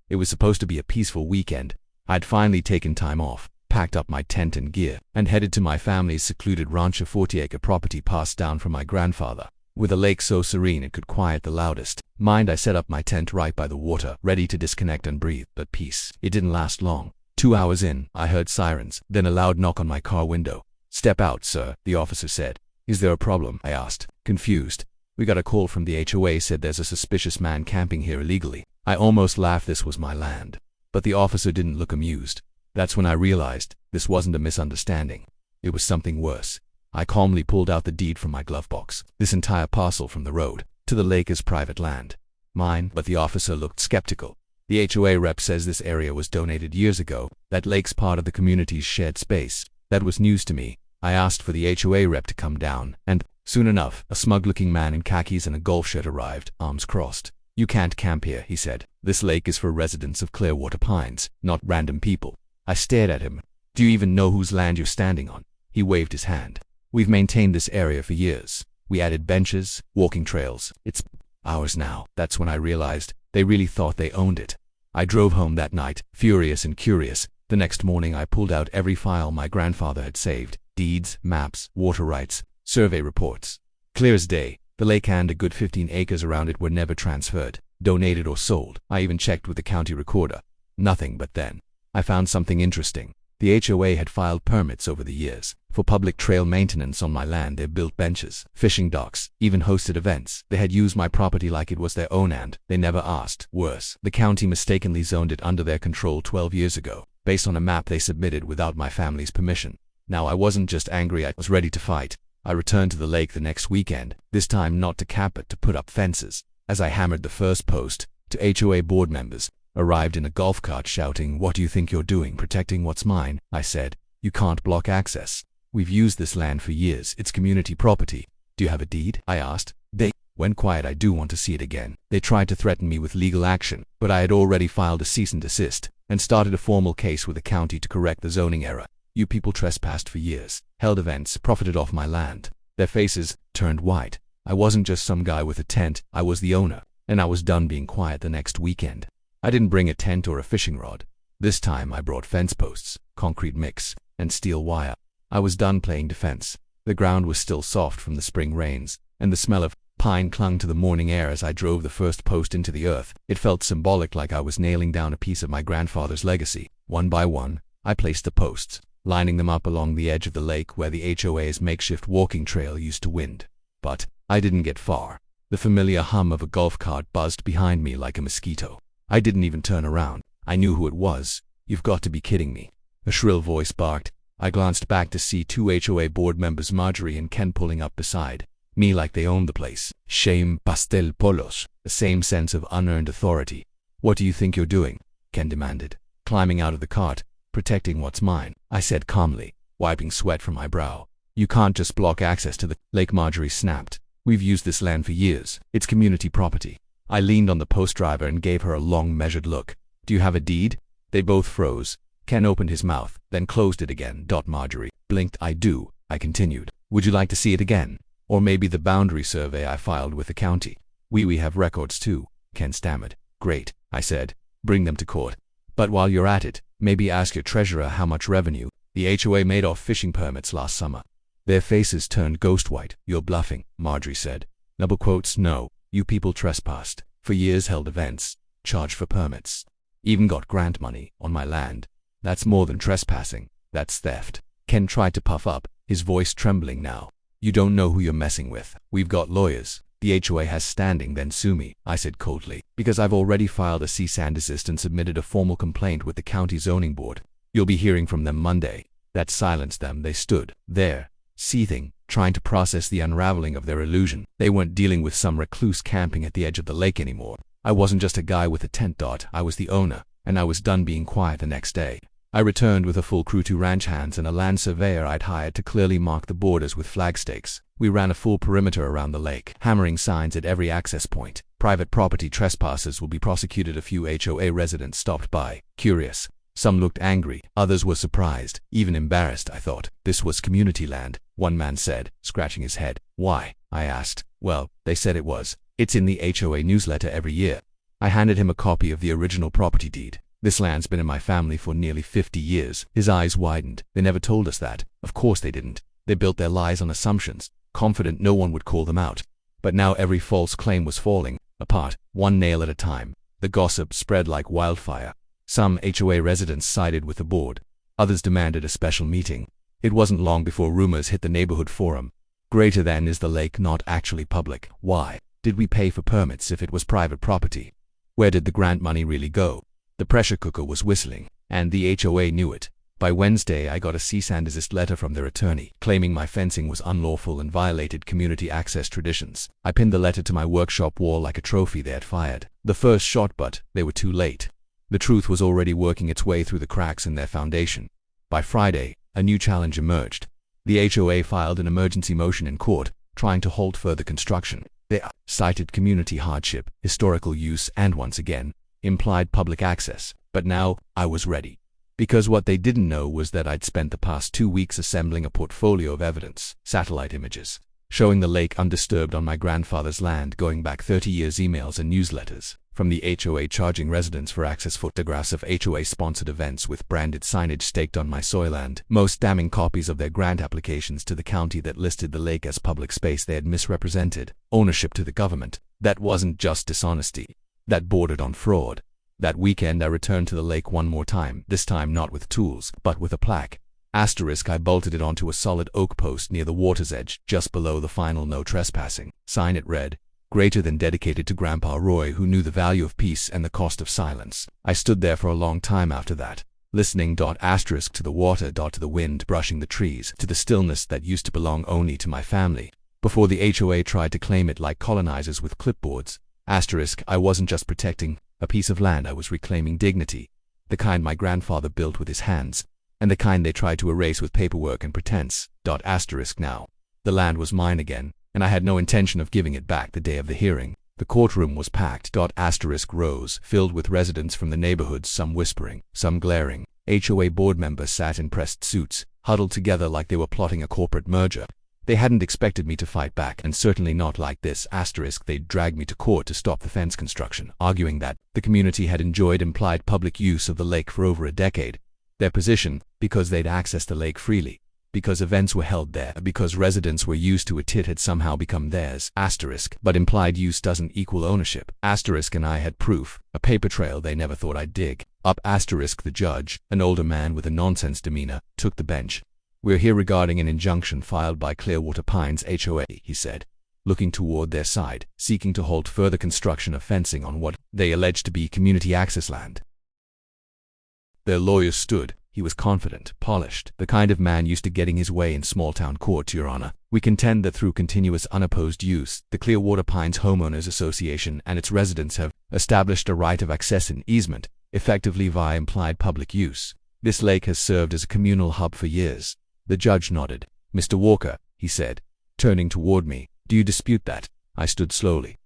It was supposed to be a peaceful weekend. I'd finally taken time off, packed up my tent and gear, and headed to my family's secluded ranch, a 40-acre property passed down from my grandfather, with a lake so serene it could quiet the loudest mind. I set up my tent right by the water, ready to disconnect and breathe, but peace. It didn't last long. 2 hours in, I heard sirens, then a loud knock on my car window. "Step out, sir," the officer said. "Is there a problem?" I asked, confused. "We got a call from the HOA, said there's a suspicious man camping here illegally." I almost laughed. This was my land. But the officer didn't look amused. That's when I realized this wasn't a misunderstanding. It was something worse. I calmly pulled out the deed from my glove box. "This entire parcel from the road to the lake is private land. Mine." But the officer looked skeptical. "The HOA rep says this area was donated years ago. That lake's part of the community's shared space." That was news to me. I asked for the HOA rep to come down, and soon enough, a smug-looking man in khakis and a golf shirt arrived, arms crossed. "You can't camp here," he said. "This lake is for residents of Clearwater Pines, not random people." I stared at him. "Do you even know whose land you're standing on?" He waved his hand. "We've maintained this area for years. We added benches, walking trails. It's ours now." That's when I realized they really thought they owned it. I drove home that night, furious and curious. The next morning I pulled out every file my grandfather had saved: deeds, maps, water rights, survey reports. Clear as day, the lake and a good 15 acres around it were never transferred, donated, or sold. I even checked with the county recorder. Nothing. But then I found something interesting. The HOA had filed permits over the years for public trail maintenance on my land. They built benches, fishing docks, even hosted events. They had used my property like it was their own, and they never asked. Worse, the county mistakenly zoned it under their control 12 years ago, based on a map they submitted without my family's permission. Now I wasn't just angry, I was ready to fight. I returned to the lake the next weekend, this time not to camp but to put up fences. As I hammered the first post, two HOA board members arrived in a golf cart shouting, "What do you think you're doing, protecting what's mine?" I said, "You can't block access. We've used this land for years. It's community property." "Do you have a deed?" I asked. They went quiet. "I do want to see it again." They tried to threaten me with legal action, but I had already filed a cease and desist and started a formal case with the county to correct the zoning error. "You people trespassed for years, held events, profited off my land." Their faces turned white. I wasn't just some guy with a tent. I was the owner, and I was done being quiet. The next weekend, I didn't bring a tent or a fishing rod. This time I brought fence posts, concrete mix, and steel wire. I was done playing defense. The ground was still soft from the spring rains, and the smell of pine clung to the morning air as I drove the first post into the earth. It felt symbolic, like I was nailing down a piece of my grandfather's legacy. One by one, I placed the posts, lining them up along the edge of the lake where the HOA's makeshift walking trail used to wind. But I didn't get far. The familiar hum of a golf cart buzzed behind me like a mosquito. I didn't even turn around. I knew who it was. "You've got to be kidding me," a shrill voice barked. I glanced back to see two HOA board members, Marjorie and Ken, pulling up beside me like they owned the place. Shame, pastel polos, the same sense of unearned authority. "What do you think you're doing?" Ken demanded, climbing out of the cart. "Protecting what's mine," I said calmly, wiping sweat from my brow. "You can't just block access to the lake," Marjorie snapped. "We've used this land for years. It's community property." I leaned on the post driver and gave her a long, measured look. "Do you have a deed?" They both froze. Ken opened his mouth, then closed it again. Marjorie blinked. "I do," I continued. "Would you like to see it again? Or maybe the boundary survey I filed with the county?" We have records too," Ken stammered. "Great," I said. "Bring them to court. But while you're at it, maybe ask your treasurer how much revenue the HOA made off fishing permits last summer." Their faces turned ghost white. "You're bluffing," Marjorie said. "No. You people trespassed for years, held events, charged for permits, even got grant money on my land. That's more than trespassing. That's theft." Ken tried to puff up, his voice trembling now. "You don't know who you're messing with. We've got lawyers. The HOA has standing, then sue me," I said coldly, "because I've already filed a cease and desist and submitted a formal complaint with the county zoning board. You'll be hearing from them Monday." That silenced them. They stood there, seething, trying to process the unraveling of their illusion. They weren't dealing with some recluse camping at the edge of the lake anymore. I wasn't just a guy with a tent. I was the owner, and I was done being quiet. The next day, I returned with a full crew, 2 ranch hands and a land surveyor I'd hired to clearly mark the borders with flag stakes. We ran a full perimeter around the lake, hammering signs at every access point. "Private property, trespassers will be prosecuted." A few HOA residents stopped by, curious. Some looked angry, others were surprised, even embarrassed. I thought this was community land, one man said, scratching his head. "Why?" I asked. "Well, they said it was. It's in the HOA newsletter every year." I handed him a copy of the original property deed. This land's been in my family for nearly 50 years. His eyes widened. They never told us that. Of course they didn't. They built their lies on assumptions, confident no one would call them out. But now every false claim was falling apart, one nail at a time. The gossip spread like wildfire. Some HOA residents sided with the board. Others demanded a special meeting. It wasn't long before rumors hit the neighborhood forum. Greater than is the lake not actually public? Why did we pay for permits if it was private property? Where did the grant money really go? The pressure cooker was whistling, and the HOA knew it. By Wednesday, I got a cease and desist letter from their attorney, claiming my fencing was unlawful and violated community access traditions. I pinned the letter to my workshop wall like a trophy they had fired. The first shot, but they were too late. The truth was already working its way through the cracks in their foundation. By Friday, a new challenge emerged. The HOA filed an emergency motion in court, trying to halt further construction. They cited community hardship, historical use, and once again, implied public access. But now, I was ready. Because what they didn't know was that I'd spent the past 2 weeks assembling a portfolio of evidence, satellite images, showing the lake undisturbed on my grandfather's land going back 30 years, emails and newsletters, from the HOA charging residents for access, photographs of HOA-sponsored events with branded signage staked on my soil, and most damning, copies of their grant applications to the county that listed the lake as public space they had misrepresented, ownership to the government. That wasn't just dishonesty. That bordered on fraud. That weekend I returned to the lake one more time, this time not with tools, but with a plaque. Asterisk, I bolted it onto a solid oak post near the water's edge, just below the final no trespassing sign. It read, "Greater than, dedicated to Grandpa Roy, who knew the value of peace and the cost of silence." I stood there for a long time after that, listening. Asterisk, to the water, to the wind brushing the trees, to the stillness that used to belong only to my family, before the HOA tried to claim it like colonizers with clipboards. Asterisk, I wasn't just protecting a piece of land, I was reclaiming dignity, the kind my grandfather built with his hands, and the kind they tried to erase with paperwork and pretense. Asterisk, now the land was mine again, and I had no intention of giving it back the day of the hearing. The courtroom was packed. Asterisk, rows filled with residents from the neighborhoods, some whispering, some glaring. HOA board members sat in pressed suits, huddled together like they were plotting a corporate merger. They hadn't expected me to fight back, and certainly not like this. Asterisk, they'd dragged me to court to stop the fence construction, arguing that the community had enjoyed implied public use of the lake for over a decade. Their position, because they'd accessed the lake freely, because events were held there, because residents were used to it had somehow become theirs. Asterisk, but implied use doesn't equal ownership. Asterisk, and I had proof, a paper trail they never thought I'd dig up. Asterisk, the judge, an older man with a nonsense demeanor, took the bench. "We're here regarding an injunction filed by Clearwater Pines HOA," he said, looking toward their side, seeking to halt further construction of fencing on what they alleged to be community access land. Their lawyer stood. He was confident, polished, the kind of man used to getting his way in small-town court. "Your Honor, we contend that through continuous unopposed use, the Clearwater Pines Homeowners Association and its residents have established a right of access and easement, effectively via implied public use. This lake has served as a communal hub for years." The judge nodded. "Mr. Walker," he said, turning toward me, "do you dispute that?" I stood slowly.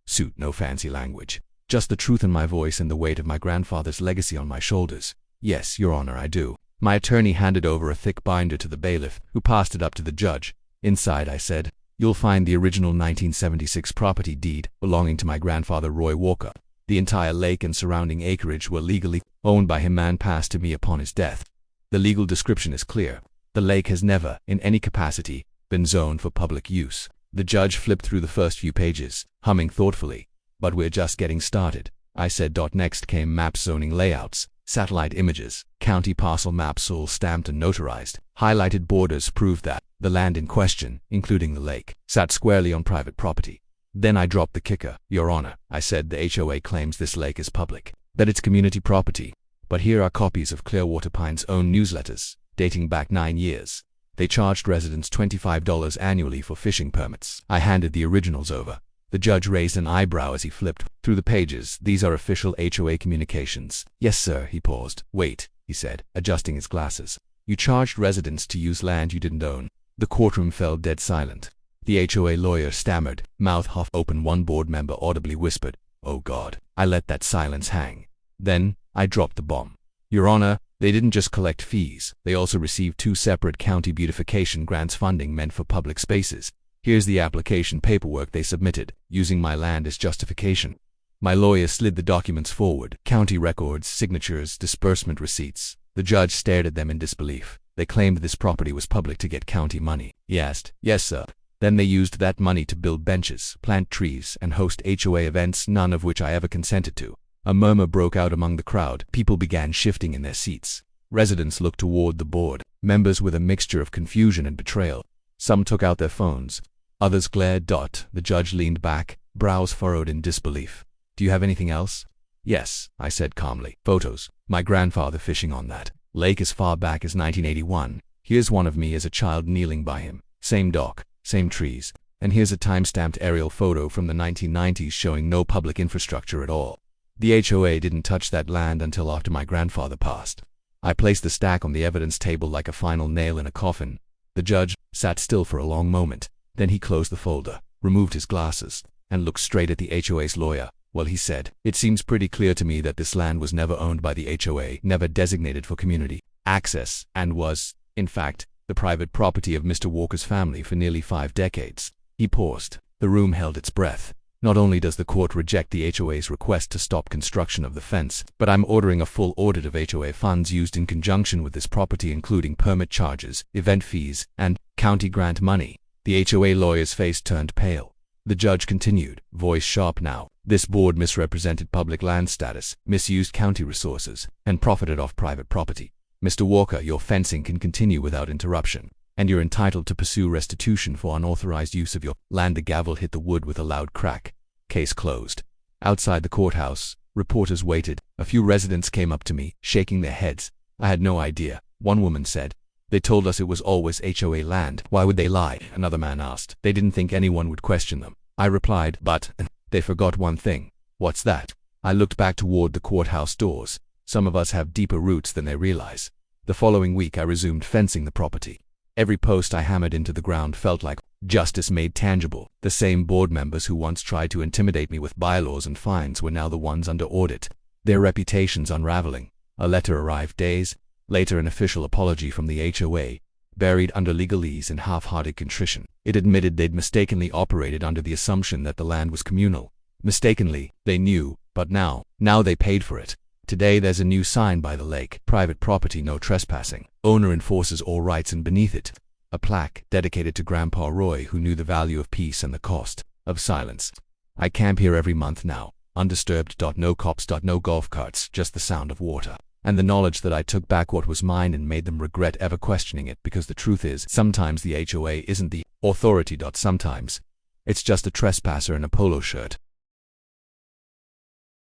Suit, no fancy language. Just the truth in my voice and the weight of my grandfather's legacy on my shoulders. "Yes, Your Honor, I do." My attorney handed over a thick binder to the bailiff, who passed it up to the judge. "Inside," I said, "you'll find the original 1976 property deed belonging to my grandfather Roy Walker. The entire lake and surrounding acreage were legally owned by him and passed to me upon his death. The legal description is clear. The lake has never, in any capacity, been zoned for public use." The judge flipped through the first few pages, humming thoughtfully. "But we're just getting started," I said. Next came map zoning layouts, satellite images, county parcel maps all stamped and notarized. Highlighted borders proved that the land in question, including the lake, sat squarely on private property. Then I dropped the kicker. "Your Honor," I said, "the HOA claims this lake is public, that it's community property. But here are copies of Clearwater Pines' own newsletters, dating back 9 years. They charged residents $25 annually for fishing permits." I handed the originals over. The judge raised an eyebrow as he flipped through the pages. "These are official HOA communications." "Yes, sir." He paused. "Wait," he said, adjusting his glasses. "You charged residents to use land you didn't own." The courtroom fell dead silent. The HOA lawyer stammered, mouth half open. One board member audibly whispered, "Oh God." I let that silence hang. Then, I dropped the bomb. "Your Honor, they didn't just collect fees. They also received 2 separate county beautification grants funding meant for public spaces. Here's the application paperwork they submitted, using my land as justification." My lawyer slid the documents forward. County records, signatures, disbursement receipts. The judge stared at them in disbelief. They claimed this property was public to get county money. He asked, "Yes, sir." Then they used that money to build benches, plant trees, and host HOA events, none of which I ever consented to. A murmur broke out among the crowd. People began shifting in their seats. Residents looked toward the board, members with a mixture of confusion and betrayal. Some took out their phones. Others glared. The judge leaned back, brows furrowed in disbelief. "Do you have anything else?" "Yes," I said calmly. "Photos. My grandfather fishing on that lake as far back as 1981. Here's one of me as a child kneeling by him. Same dock, same trees. And here's a time-stamped aerial photo from the 1990s showing no public infrastructure at all. The HOA didn't touch that land until after my grandfather passed." I placed the stack on the evidence table like a final nail in a coffin. The judge sat still for a long moment. Then he closed the folder, removed his glasses, and looked straight at the HOA's lawyer. "Well," he said, "it seems pretty clear to me that this land was never owned by the HOA, never designated for community access, and was, in fact, the private property of Mr. Walker's family for nearly 5 decades. He paused. The room held its breath. "Not only does the court reject the HOA's request to stop construction of the fence, but I'm ordering a full audit of HOA funds used in conjunction with this property, including permit charges, event fees, and county grant money." The HOA lawyer's face turned pale. The judge continued, voice sharp now. "This board misrepresented public land status, misused county resources, and profited off private property. Mr. Walker, your fencing can continue without interruption, and you're entitled to pursue restitution for unauthorized use of your land." The gavel hit the wood with a loud crack. Case closed. Outside the courthouse, reporters waited. A few residents came up to me, shaking their heads. "I had no idea," one woman said. "They told us it was always HOA land. Why would they lie?" Another man asked. "They didn't think anyone would question them." I replied, "But they forgot one thing." "What's that?" I looked back toward the courthouse doors. Some of us have deeper roots than they realize. The following week I resumed fencing the property. Every post I hammered into the ground felt like justice made tangible. The same board members who once tried to intimidate me with bylaws and fines were now the ones under audit, their reputations unraveling. A letter arrived days later, an official apology from the HOA, buried under legalese and half-hearted contrition. It admitted they'd mistakenly operated under the assumption that the land was communal. Mistakenly, they knew, but now they paid for it. Today there's a new sign by the lake: "Private property, no trespassing. Owner enforces all rights," and beneath it, a plaque dedicated to Grandpa Roy, who knew the value of peace and the cost of silence. I camp here every month now, undisturbed. No cops, no golf carts, just the sound of water. And the knowledge that I took back what was mine and made them regret ever questioning it, because the truth is, sometimes the HOA isn't the authority. Sometimes it's just a trespasser in a polo shirt.